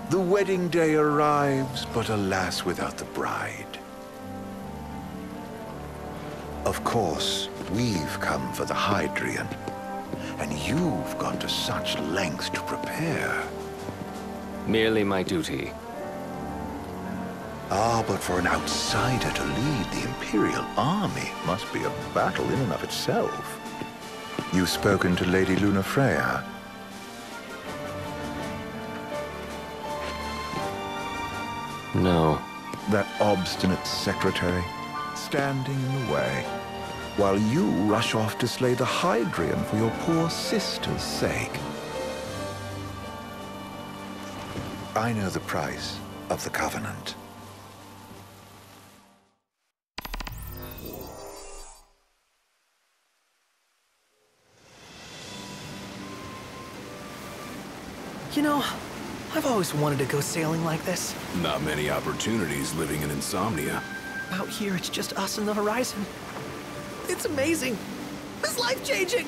The wedding day arrives, but alas, without the bride. Of course, we've come for the Hydrian, and you've gone to such lengths to prepare. Merely my duty. Ah, but for an outsider to lead the Imperial army must be a battle in and of itself. You've spoken to Lady Lunafreya? No. That obstinate secretary, standing in the way, while you rush off to slay the Hydrian for your poor sister's sake. I know the price of the Covenant. You know, I've always wanted to go sailing like this. Not many opportunities living in Insomnia. Out here, it's just us and the horizon. It's amazing. It's life-changing.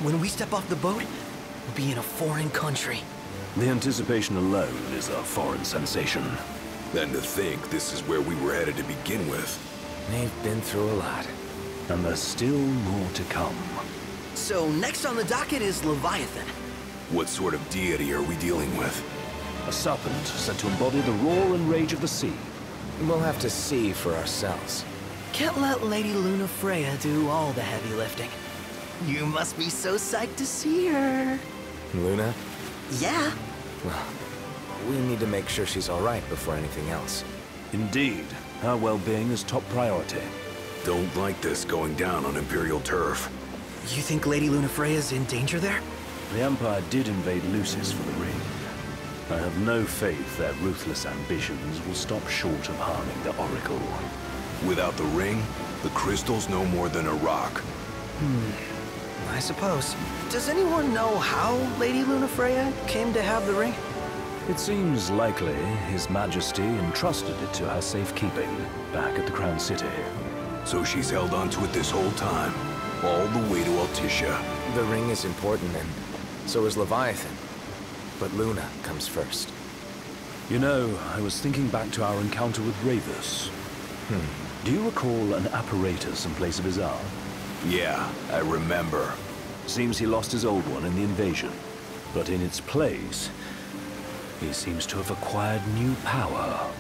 When we step off the boat, we'll be in a foreign country. The anticipation alone is a foreign sensation. Then to think this is where we were headed to begin with. They've been through a lot. And there's still more to come. So next on the docket is Leviathan. What sort of deity are we dealing with? A serpent said to embody the roar and rage of the sea. We'll have to see for ourselves. Can't let Lady Lunafreya do all the heavy lifting. You must be so psyched to see her. Luna? Yeah. Well, we need to make sure she's all right before anything else. Indeed, her well-being is top priority. Don't like this going down on Imperial turf. You think Lady Lunafreya's in danger there? The Empire did invade Lucis for the ring. I have no faith their ruthless ambitions will stop short of harming the Oracle. Without the ring, the crystal's no more than a rock. I suppose. Does anyone know how Lady Lunafreya came to have the ring? It seems likely His Majesty entrusted it to her safekeeping back at the Crown City. So she's held on to it this whole time, all the way to Altissia. The ring is important, and so is Leviathan. But Luna comes first. You know, I was thinking back to our encounter with Ravus. Do you recall an apparatus in place of his arm? Yeah, I remember. Seems he lost his old one in the invasion. But in its place, he seems to have acquired new power.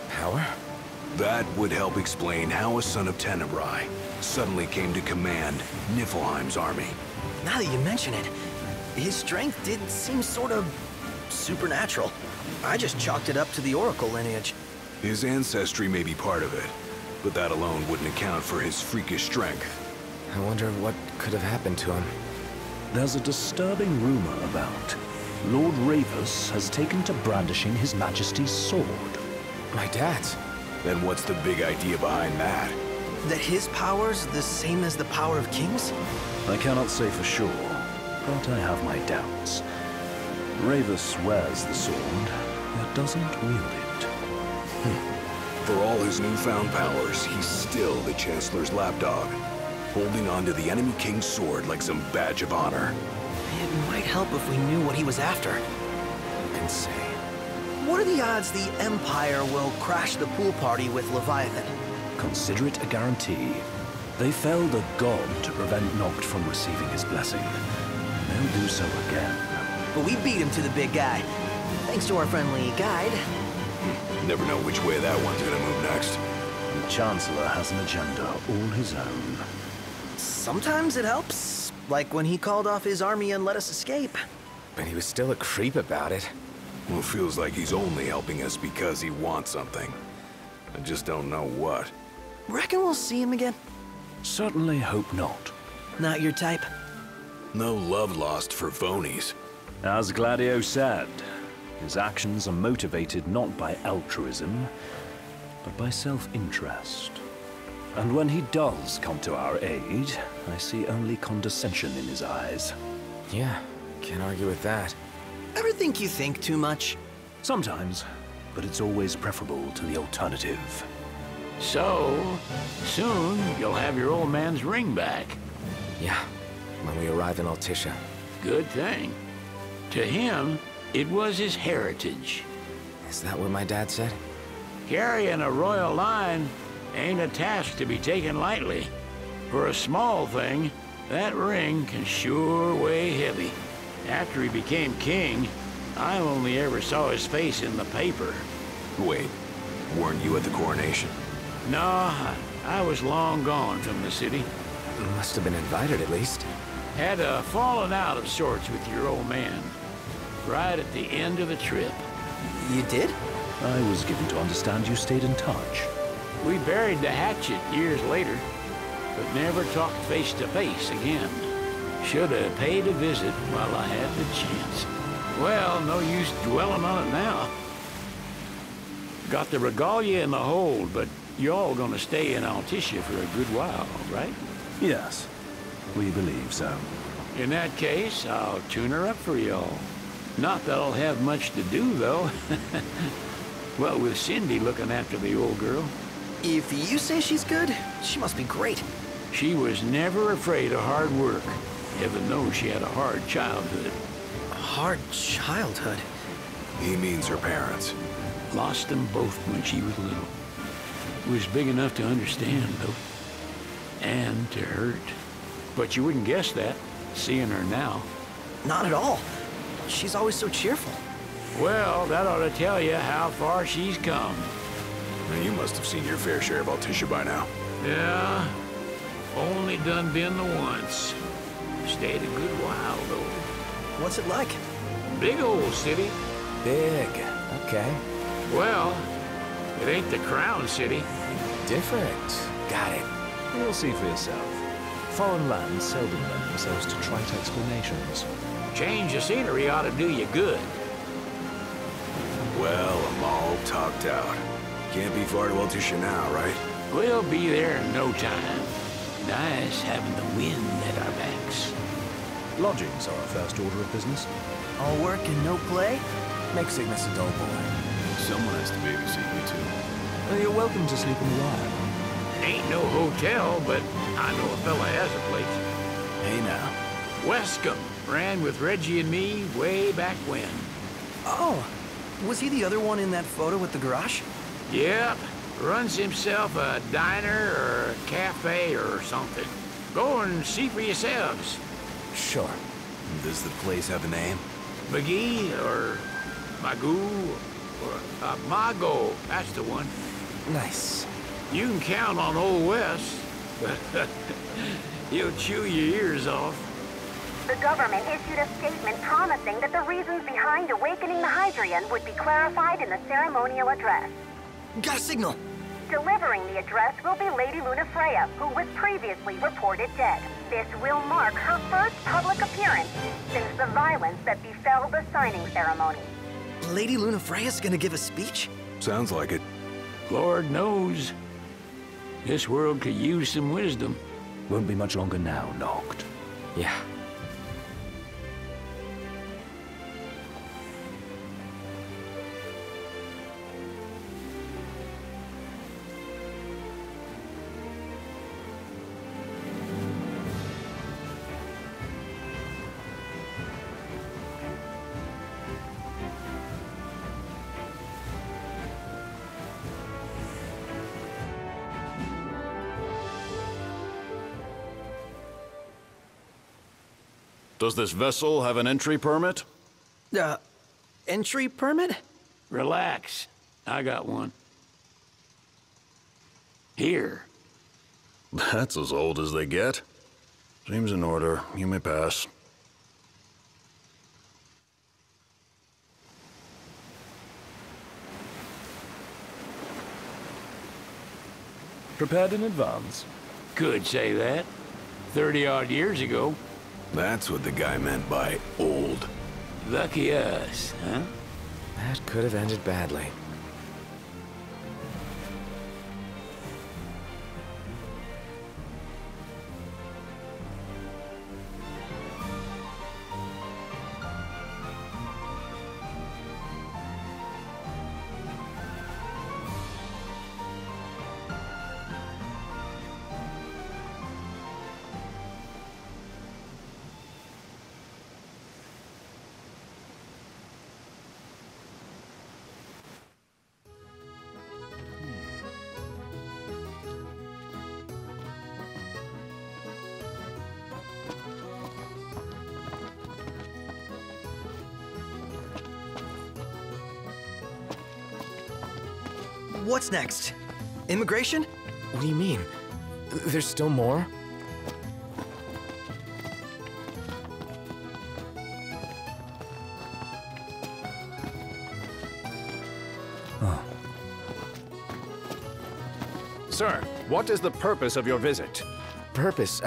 Power? That would help explain how a son of Tenebrae suddenly came to command Niflheim's army. Now that you mention it, his strength did seem sort of supernatural. I just chalked it up to the Oracle lineage. His ancestry may be part of it, but that alone wouldn't account for his freakish strength. I wonder what could have happened to him. There's a disturbing rumor about Lord Ravus has taken to brandishing His Majesty's sword. My dad's. Then what's the big idea behind that? That his power's the same as the power of kings? I cannot say for sure, but I have my doubts. Ravus wears the sword, yet doesn't wield it. For all his newfound powers, he's still the Chancellor's lapdog, holding on to the enemy king's sword like some badge of honor. It might help if we knew what he was after. Who can say? What are the odds the Empire will crash the pool party with Leviathan? Consider it a guarantee. They felled a god to prevent Noct from receiving his blessing. They'll do so again. But we beat him to the big guy, thanks to our friendly guide. Never know which way that one's gonna move next. The Chancellor has an agenda all his own. Sometimes it helps, like when he called off his army and let us escape. But he was still a creep about it. Well, it feels like he's only helping us because he wants something. I just don't know what. Reckon we'll see him again? Certainly hope not. Not your type? No love lost for phonies. As Gladio said, his actions are motivated not by altruism, but by self-interest. And when he does come to our aid, I see only condescension in his eyes. Yeah, can't argue with that. Ever think you think too much? Sometimes, but it's always preferable to the alternative. So, soon you'll have your old man's ring back. Yeah, when we arrive in Altissia. Good thing. To him, it was his heritage. Is that what my dad said? Carrying a royal line ain't a task to be taken lightly. For a small thing, that ring can sure weigh heavy. After he became king, I only ever saw his face in the paper. Wait, weren't you at the coronation? No, I was long gone from the city. Must have been invited at least. Had a falling out of sorts with your old man. Right at the end of the trip. You did? I was given to understand you stayed in touch. We buried the hatchet years later, but never talked face to face again. Should have paid a visit while I had the chance. Well, no use dwelling on it now. Got the regalia in the hold, but y'all gonna stay in Altissia for a good while, right? Yes, we believe so. In that case, I'll tune her up for y'all. Not that I'll have much to do, though. Well, with Cindy looking after the old girl. If you say she's good, she must be great. She was never afraid of hard work. Heaven knows she had a hard childhood. A hard childhood. He means her parents. Lost them both when she was little. Was big enough to understand, though. And to hurt. But you wouldn't guess that, seeing her now. Not at all. She's always so cheerful. Well, that ought to tell you how far she's come. You must have seen your fair share of Altissia by now. Yeah, only done been the once. Stayed a good while, though. What's it like? Big old city. Big. Okay. Well, it ain't the crown city. Different. Got it. You'll see for yourself. Foreign lands seldom lend themselves to trite explanations. Change of scenery ought to do you good. Well, I'm all talked out. Can't be far to Altissia now, right? We'll be there in no time. Nice having the wind at our backs. Lodgings are our first order of business. All work and no play? Make Cygnus a dull boy. Someone has to babysit you, too. You're welcome to sleep in the wire. Ain't no hotel, but I know a fella has a place. Hey now. Westcomb ran with Reggie and me way back when. Oh, was he the other one in that photo with the garage? Yep, runs himself a diner or a cafe or something. Go and see for yourselves. Sure. Does the place have a name? McGee or Magoo or Mago, that's the one. Nice. You can count on Old West. He'll chew your ears off. The government issued a statement promising that the reasons behind awakening the Hydrian would be clarified in the ceremonial address. Got a signal. Delivering the address will be Lady Lunafreya, who was previously reported dead. This will mark her first public appearance since the violence that befell the signing ceremony. Lady Lunafreya's gonna give a speech? Sounds like it. Lord knows. This world could use some wisdom. Won't be much longer now, Noct. Yeah. Does this vessel have an entry permit? Entry permit? Relax. I got one. Here. That's as old as they get. Seems in order. You may pass. Prepared in advance? Could say that. 30-odd years ago. That's what the guy meant by old. Lucky us, huh? That could have ended badly. What's next? Immigration? What do you mean? There's still more? Sir, what is the purpose of your visit? Purpose,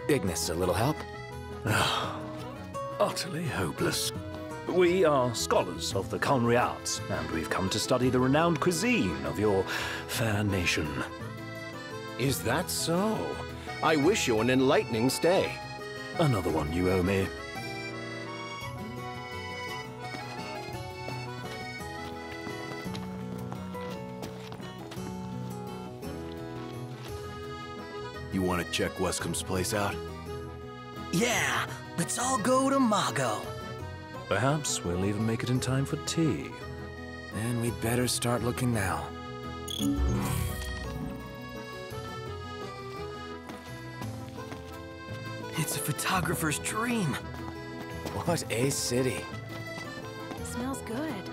Ignis, a little help? Utterly hopeless. We are scholars of the culinary arts, and we've come to study the renowned cuisine of your fair nation. Is that so? I wish you an enlightening stay. Another one you owe me. You want to check Wescom's place out? Yeah, let's all go to Mago. Perhaps we'll even make it in time for tea. Then we'd better start looking now. It's a photographer's dream. What a city. Smells good.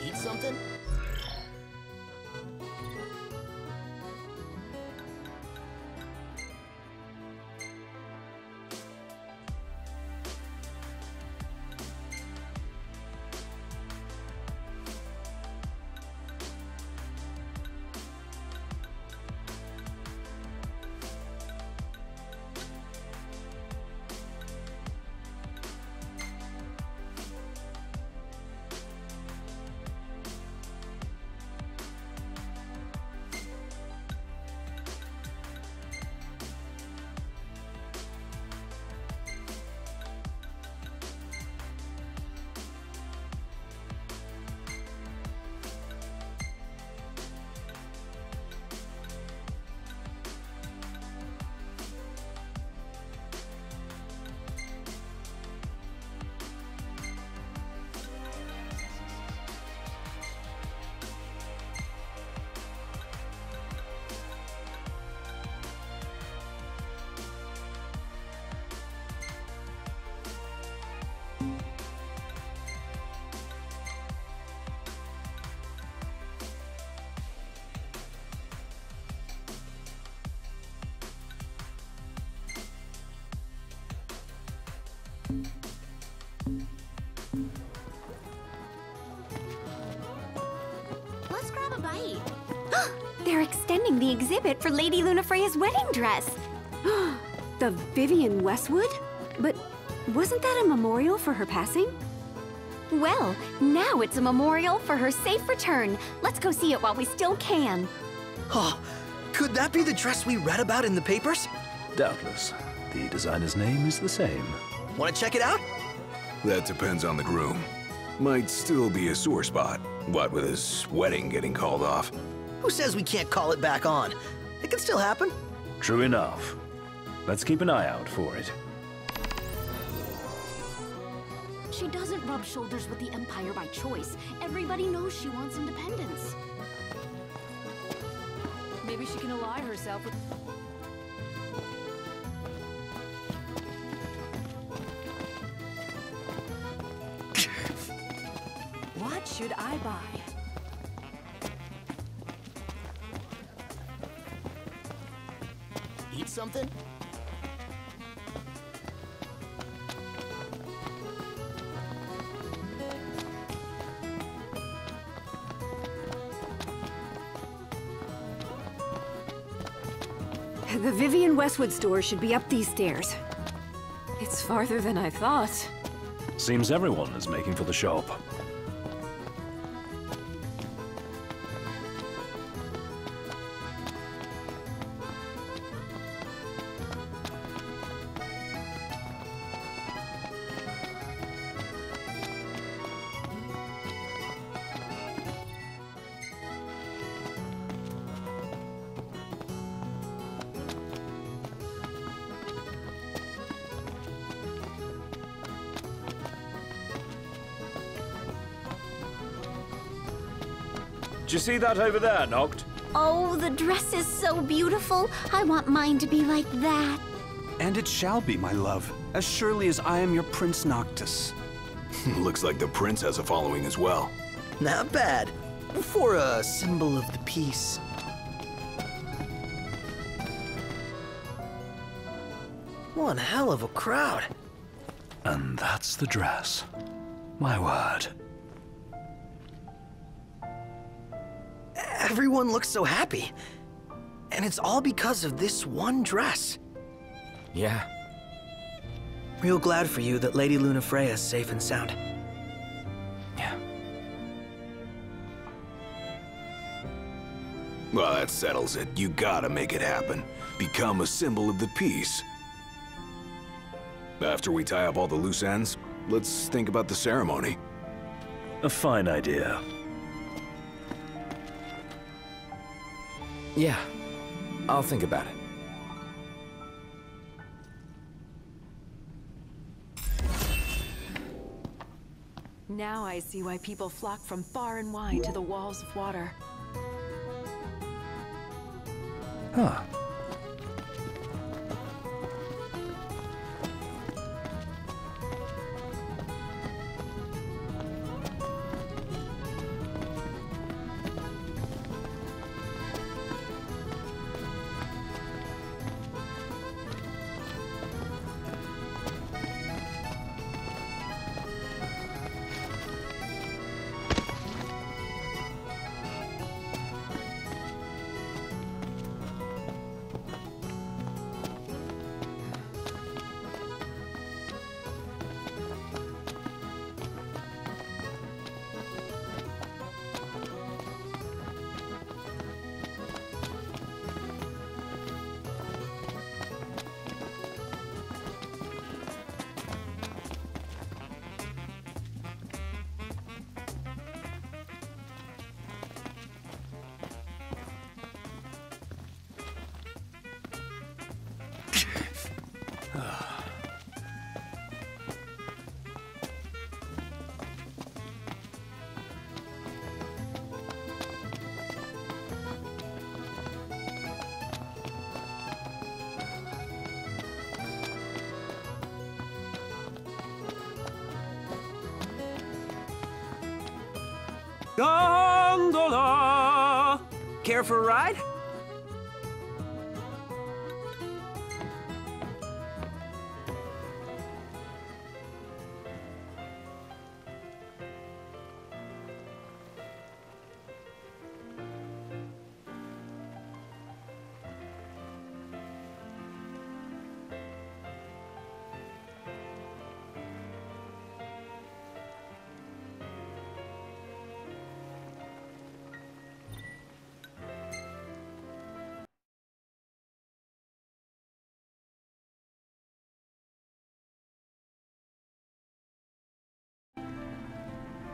Eat something? Let's grab a bite. They're extending the exhibit for Lady Lunafreya's wedding dress. The Vivian Westwood? But wasn't that a memorial for her passing? Well, now it's a memorial for her safe return. Let's go see it while we still can. Oh, could that be the dress we read about in the papers? Doubtless. The designer's name is the same. Want to check it out? That depends on the groom. Might still be a sore spot. What with his wedding getting called off. Who says we can't call it back on? It can still happen. True enough. Let's keep an eye out for it. She doesn't rub shoulders with the Empire by choice. Everybody knows she wants independence. Maybe she can ally herself with... What should I buy? Eat something? The Vivian Westwood store should be up these stairs. It's farther than I thought. Seems everyone is making for the shop. Do you see that over there, Noct? Oh, the dress is so beautiful. I want mine to be like that. And it shall be, my love, as surely as I am your Prince Noctis. Looks like the prince has a following as well. Not bad. For a symbol of the peace. One hell of a crowd. And that's the dress. My word. Everyone looks so happy. And it's all because of this one dress. Yeah. Real glad for you that Lady Lunafreya's safe and sound. Yeah. Well, that settles it. You gotta make it happen. Become a symbol of the peace. After we tie up all the loose ends, let's think about the ceremony. A fine idea. Yeah. I'll think about it. Now I see why people flock from far and wide to the walls of water. Huh. Gondola! Care for a ride?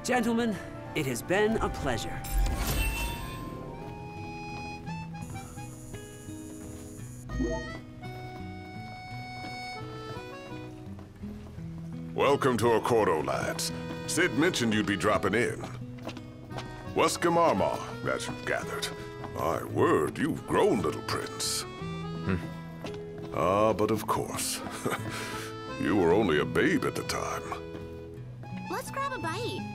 Gentlemen, it has been a pleasure. Welcome to Accordo, lads. Sid mentioned you'd be dropping in. Wescamarma, as you've gathered. My word, you've grown, little prince. But of course. You were only a babe at the time. Let's grab a bite.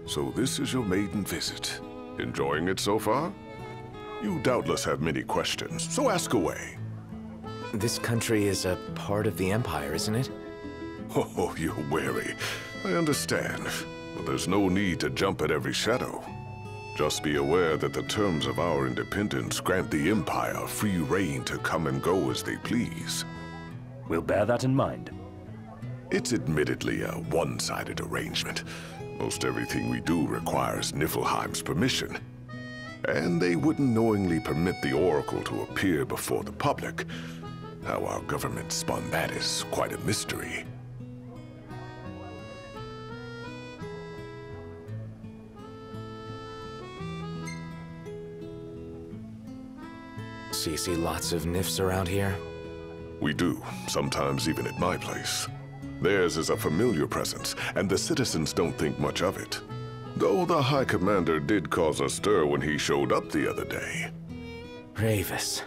So this is your maiden visit. Enjoying it so far? You doubtless have many questions, so ask away. This country is a part of the Empire, isn't it? Oh, you're wary. I understand. But there's no need to jump at every shadow. Just be aware that the terms of our independence grant the Empire free reign to come and go as they please. We'll bear that in mind. It's admittedly a one-sided arrangement. Most everything we do requires Niflheim's permission. And they wouldn't knowingly permit the Oracle to appear before the public. How our government spun that is quite a mystery. So you see lots of nifs around here? We do, sometimes even at my place. Theirs is a familiar presence, and the citizens don't think much of it. Though the High Commander did cause a stir when he showed up the other day. Ravis.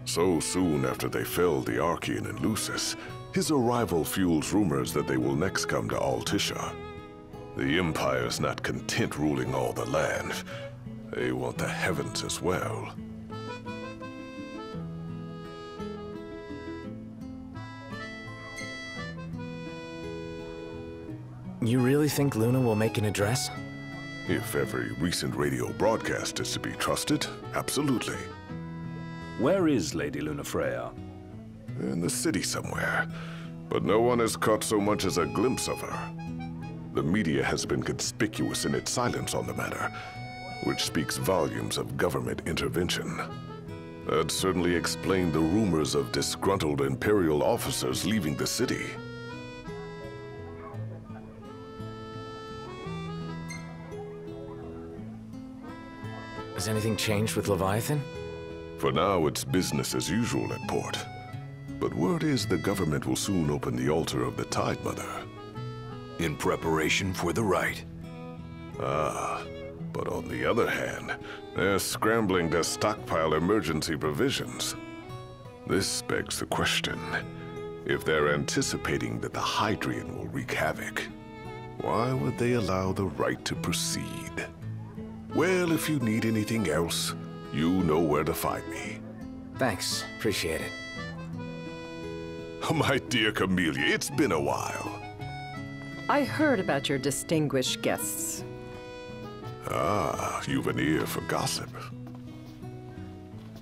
So soon after they felled the Archean and Lucis, his arrival fuels rumors that they will next come to Altissia. The Empire's not content ruling all the land. They want the heavens as well. You really think Luna will make an address? If every recent radio broadcast is to be trusted, absolutely. Where is Lady Lunafreya? In the city somewhere, but no one has caught so much as a glimpse of her. The media has been conspicuous in its silence on the matter, which speaks volumes of government intervention. That certainly explained the rumors of disgruntled Imperial officers leaving the city. Has anything changed with Leviathan? For now, it's business as usual at port. But word is the government will soon open the altar of the Tide Mother. In preparation for the rite. Ah, but on the other hand, they're scrambling to stockpile emergency provisions. This begs the question, if they're anticipating that the Hydrian will wreak havoc, why would they allow the rite to proceed? Well, if you need anything else, you know where to find me. Thanks, appreciate it. My dear Camellia, it's been a while. I heard about your distinguished guests. Ah, you've an ear for gossip.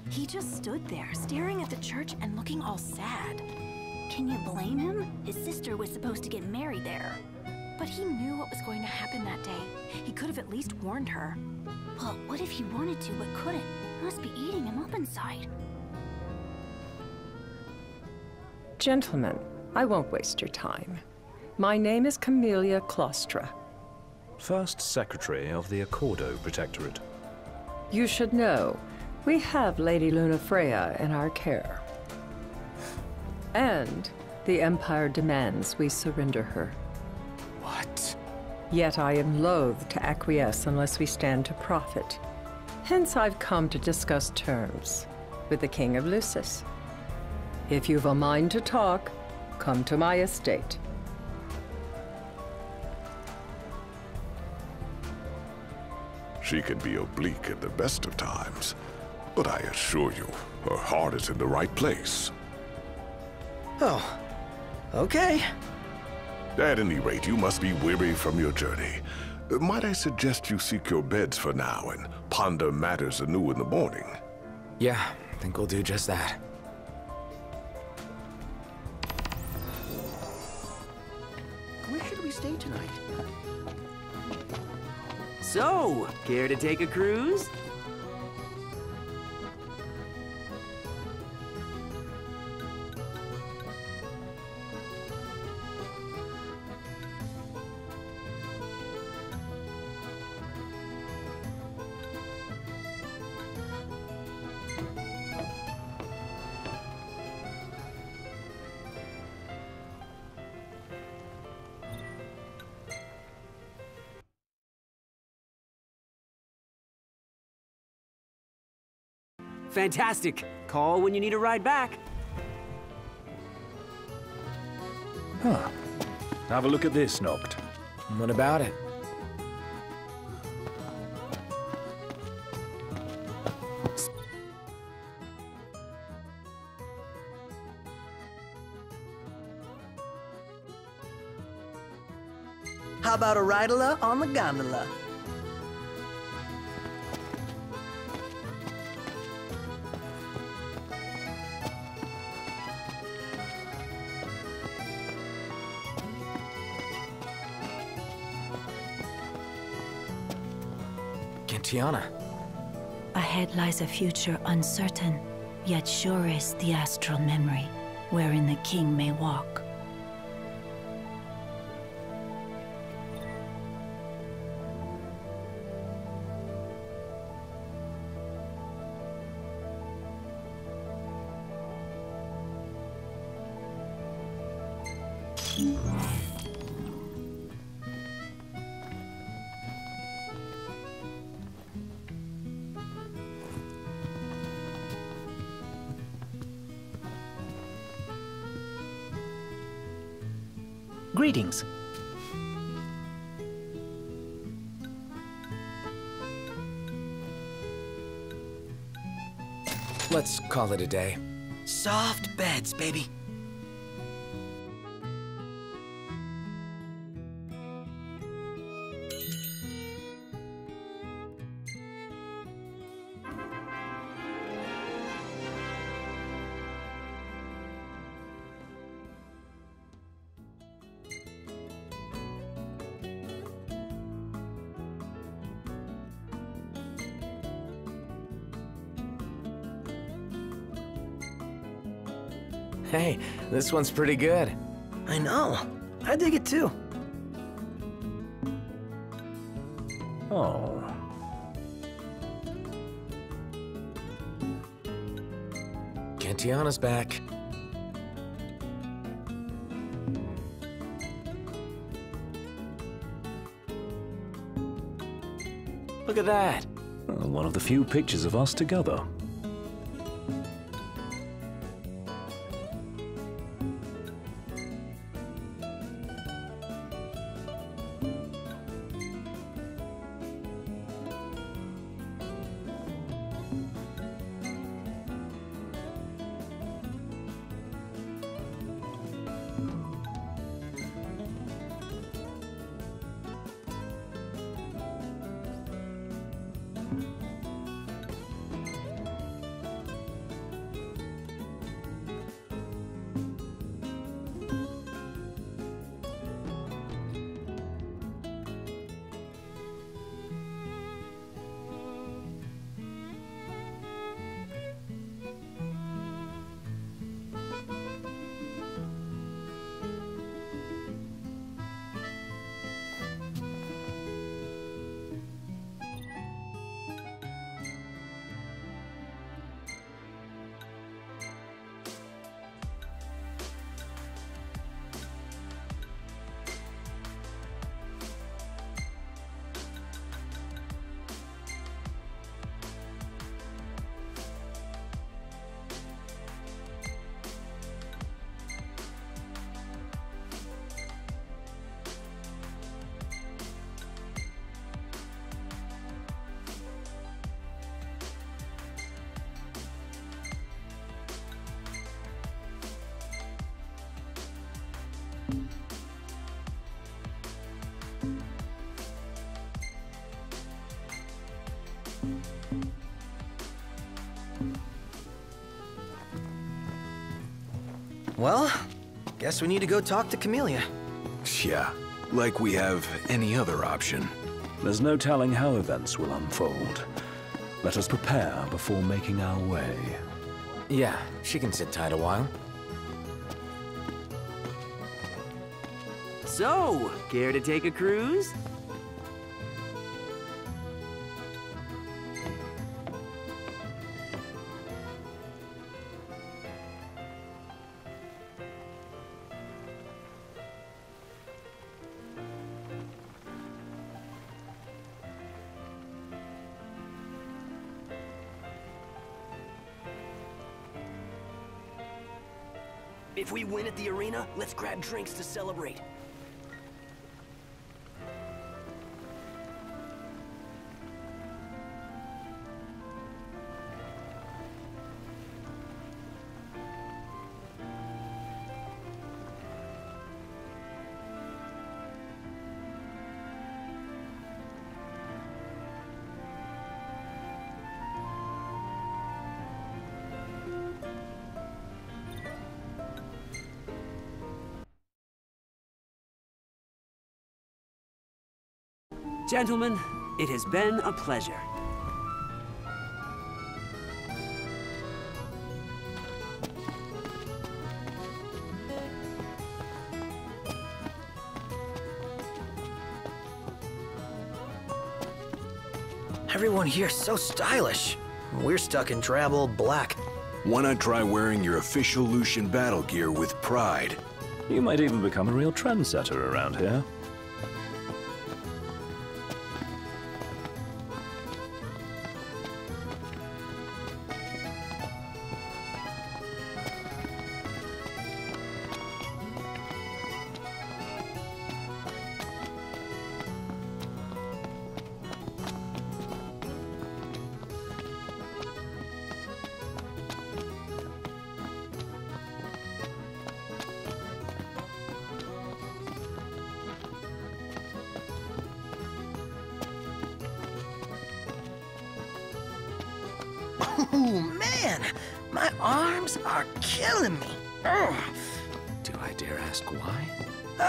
He just stood there, staring at the church and looking all sad. Can you blame him? His sister was supposed to get married there. But he knew what was going to happen that day. He could have at least warned her. But what if he wanted to but couldn't? Must be eating him up inside. Gentlemen, I won't waste your time. My name is Camellia Claustra. First Secretary of the Accordo Protectorate. You should know, we have Lady Lunafreya in our care. And the Empire demands we surrender her. What? Yet I am loath to acquiesce unless we stand to profit. Hence I've come to discuss terms with the King of Lucis. If you've a mind to talk, come to my estate. She can be oblique at the best of times, but I assure you, her heart is in the right place. Oh, okay. At any rate, you must be weary from your journey. Might I suggest you seek your beds for now and ponder matters anew in the morning? Yeah, I think we'll do just that. Where should we stay tonight? So, care to take a cruise? Fantastic. Call when you need a ride back. Huh. Have a look at this, Noct. What about it? How about a ridola on the gondola? Tiana. Ahead lies a future uncertain, yet sure is the astral memory, wherein the king may walk. Greetings. Let's call it a day. Soft beds, baby. Hey, this one's pretty good. I know. I dig it too. Oh. Cantiana's back. Look at that. One of the few pictures of us together. Well, guess we need to go talk to Camellia. Yeah, like we have any other option. There's no telling how events will unfold. Let us prepare before making our way. Yeah, she can sit tight a while. So, care to take a cruise? If we win at the arena, let's grab drinks to celebrate. Gentlemen, it has been a pleasure. Everyone here's so stylish. We're stuck in drab old black. Why not try wearing your official Lucian battle gear with pride? You might even become a real trendsetter around here. Oh, man! My arms are killing me. Ugh. Do I dare ask why?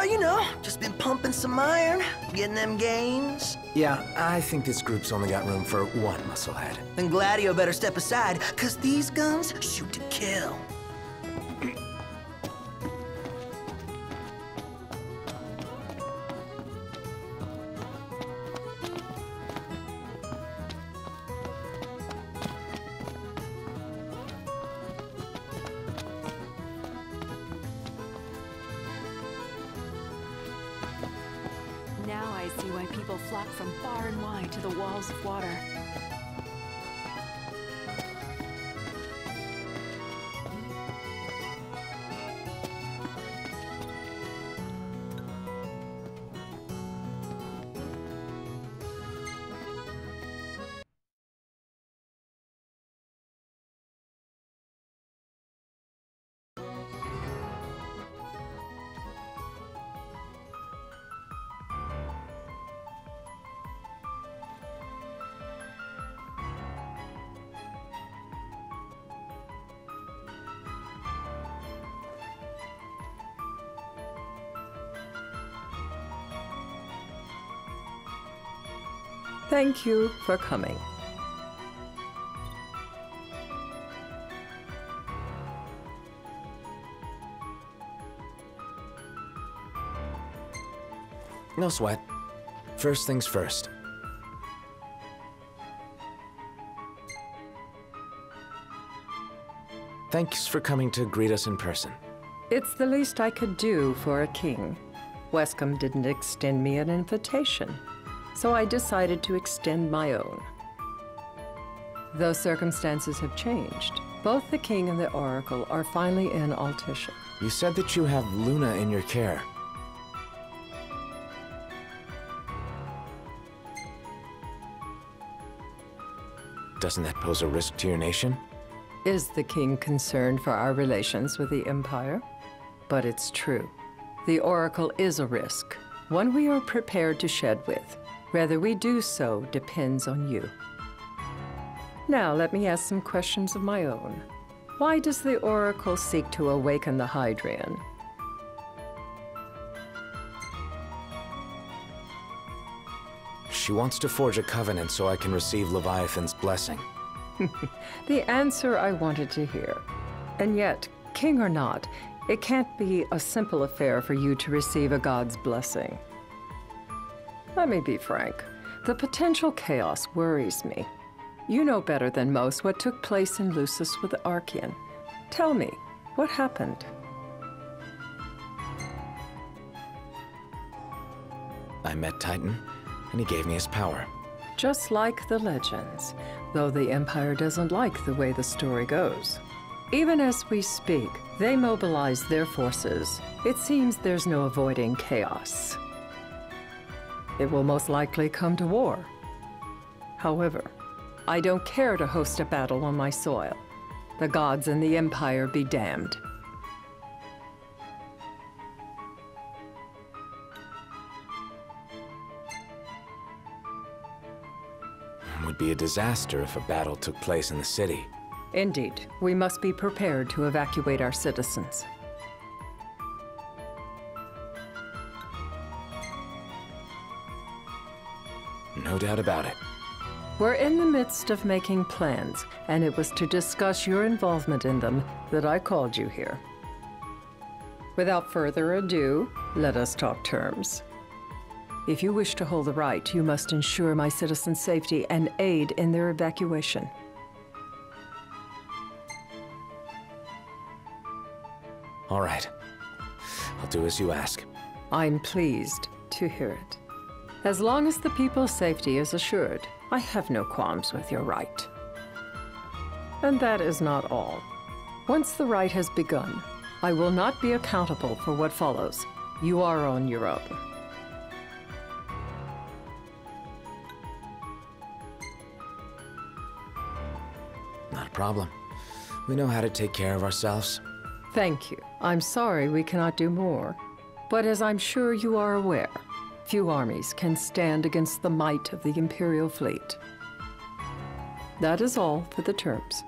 You know, just been pumping some iron, getting them gains. Yeah, I think this group's only got room for one musclehead. Then Gladio better step aside, cause these guns shoot to kill. Now I see why people flock from far and wide to the walls of water. Thank you for coming. No sweat. First things first. Thanks for coming to greet us in person. It's the least I could do for a king. Wescombe didn't extend me an invitation, so I decided to extend my own. Though circumstances have changed, both the king and the oracle are finally in Altissia. You said that you have Luna in your care. Doesn't that pose a risk to your nation? Is the king concerned for our relations with the Empire? But it's true. The oracle is a risk, one we are prepared to shed with. Whether we do so depends on you. Now, let me ask some questions of my own. Why does the oracle seek to awaken the Hydrian? She wants to forge a covenant so I can receive Leviathan's blessing. The answer I wanted to hear. And yet, king or not, it can't be a simple affair for you to receive a god's blessing. Let me be frank. The potential chaos worries me. You know better than most what took place in Lucis with the Archean. Tell me, what happened? I met Titan, and he gave me his power. Just like the legends, though the Empire doesn't like the way the story goes. Even as we speak, they mobilize their forces. It seems there's no avoiding chaos. It will most likely come to war. However, I don't care to host a battle on my soil. The gods and the Empire be damned. It would be a disaster if a battle took place in the city. Indeed, we must be prepared to evacuate our citizens. No doubt about it. We're in the midst of making plans, and it was to discuss your involvement in them that I called you here. Without further ado, let us talk terms. If you wish to hold the right, you must ensure my citizens' safety and aid in their evacuation. All right. I'll do as you ask. I'm pleased to hear it. As long as the people's safety is assured, I have no qualms with your right. And that is not all. Once the rite has begun, I will not be accountable for what follows. You are on your own. Not a problem. We know how to take care of ourselves. Thank you. I'm sorry we cannot do more. But as I'm sure you are aware, few armies can stand against the might of the Imperial fleet. That is all for the terms.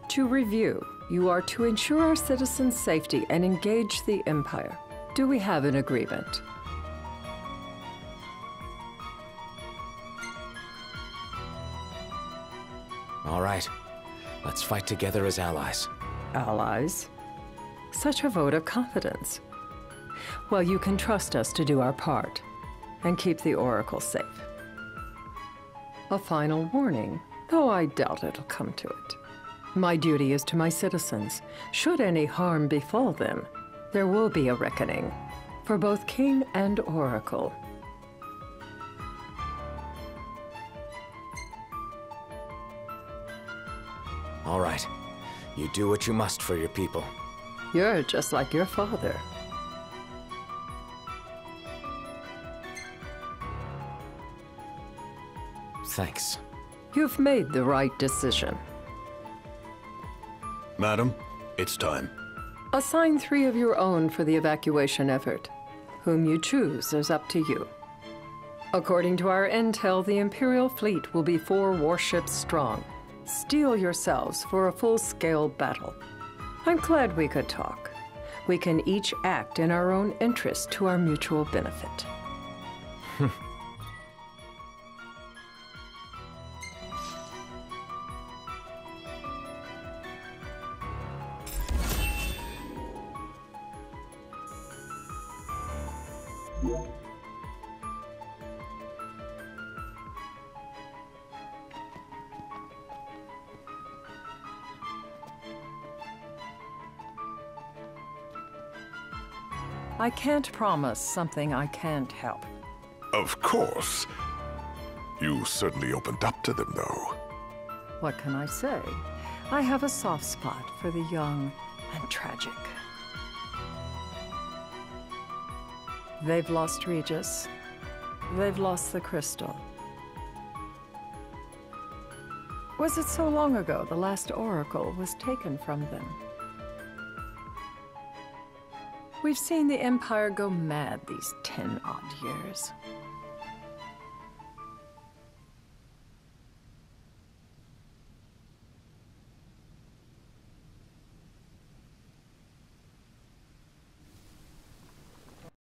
To review, you are to ensure our citizens' safety and engage the Empire. Do we have an agreement? All right. Let's fight together as allies. Allies? Such a vote of confidence. Well, you can trust us to do our part and keep the Oracle safe. A final warning, though I doubt it'll come to it. My duty is to my citizens. Should any harm befall them, there will be a reckoning for both King and Oracle. All right. You do what you must for your people. You're just like your father. Thanks. You've made the right decision. Madam, it's time. Assign 3 of your own for the evacuation effort. Whom you choose is up to you. According to our intel, the Imperial fleet will be 4 warships strong. Steel yourselves for a full-scale battle. I'm glad we could talk. We can each act in our own interest to our mutual benefit. I can't promise something I can't help. Of course. You certainly opened up to them, though. What can I say? I have a soft spot for the young and tragic. They've lost Regis. They've lost the crystal. Was it so long ago the last oracle was taken from them? We've seen the Empire go mad these 10-odd years.